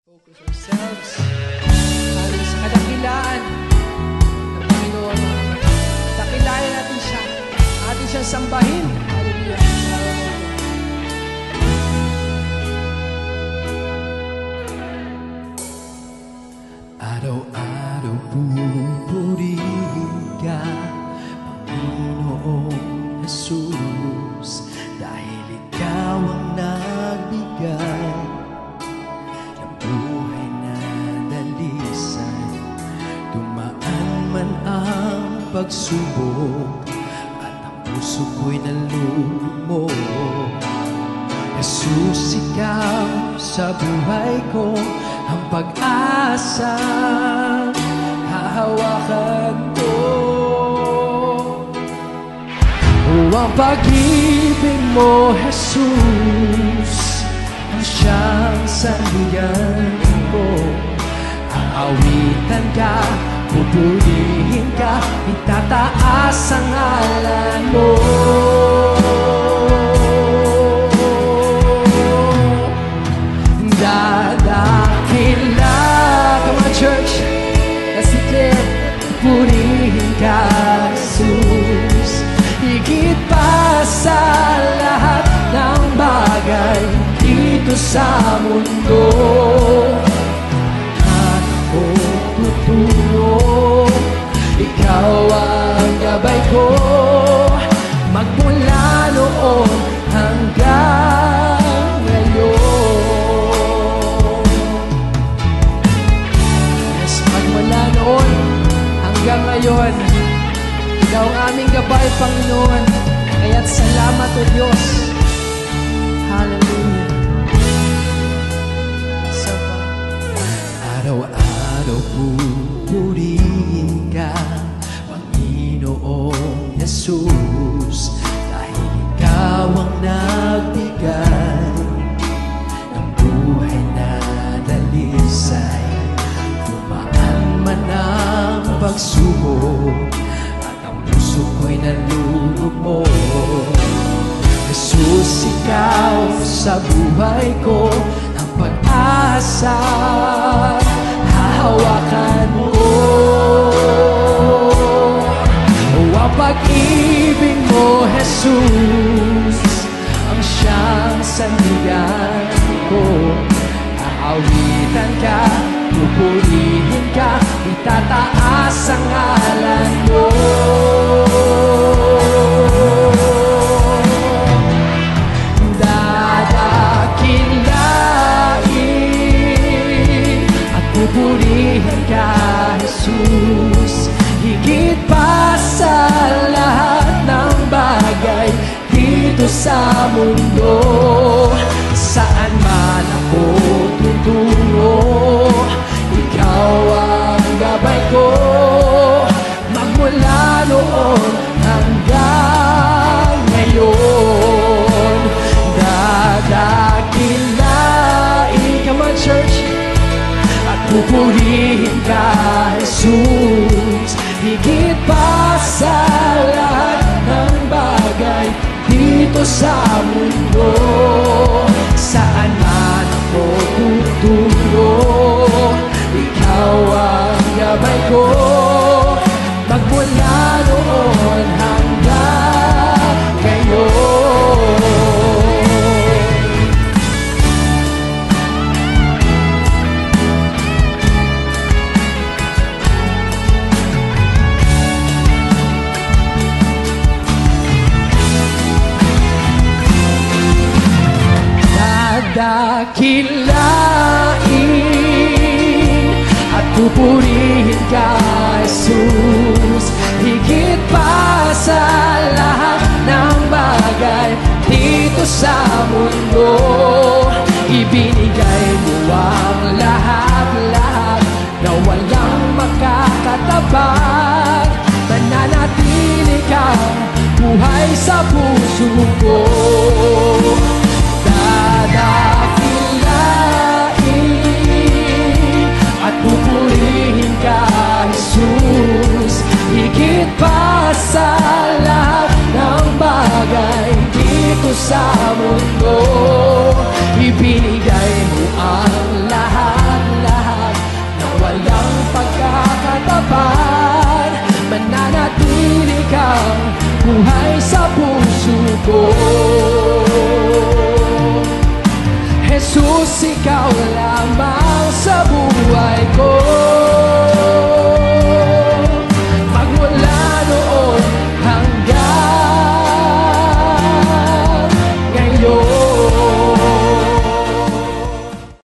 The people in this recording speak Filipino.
Focus ourselves sa kadakilaan ng Panginoon. Dakilain natin siya. Atin siyang sambahin. Hallelujah. Araw-araw pupurihin ka, Panginoong Jesus, dahil ikaw ang nagbigay ng buhay na dalisay. Dumaan man ang pagsubok at ang puso ko'y nalulumo. Jesus, ikaw sa buhay ko ang pag-asa, hahawakan ko. O ang pag-ibig mo, Jesus, ang siyang sandigan ko. Aawitan ka, pupurihin ka, itataas ang ngalan mo. Dadakila, come on church, let's declare, purihin ka, Jesus, higit pa sa lahat ng bagay dito sa mundo. At ako tutulong, ikaw ang gabay ko, magmula noon hanggang ngayon. Yes, magmula noon hanggang ngayon, ikaw ang aming gabay, Panginoon. Kaya't salamat, O Diyos. Hallelujah. Araw-araw pupurihin ka, Panginoong Jesus, dahil ikaw ang nagbigay ng buhay na dalisay. Dumaan man ang pagsubok at ang puso ko'y nalulumo. Jesus, ikaw sa buhay ko ang pag-asa, hahawakan mo. O ang pag-ibig mo, Jesus, ang siyang sandigan ko. Aawitan ka, pupurihin ka, itataas ang ngalan mo. Dadakilain at pupurihin ka, Jesus, higit pa sa lahat ng bagay dito sa mundo. Saan man ako tutungo, ikaw ang gabay ko, magmula noon hanggang ngayon. Dadakilain ka man, church, at pupurihin ka, Jesus, higit pa sa lahat ng bagay dito sa mundo. Saan man ako tutungo, ikaw ang gabay ko, magmula noon hanggang ngayon. Dakilain at pupurihin ka, Jesus, higit pa sa lahat ng bagay dito sa mundo. Ibinigay mo ang lahat-lahat na walang makakatabag. Mananatili kang buhay sa puso ko. Dadakilain at pupurihin ka, Jesus, higit pa sa lahat ng bagay dito sa mundo. Ibinigay mo ang lahat buhay sa puso ko. Jesus, ikaw lamang sa buhay ko.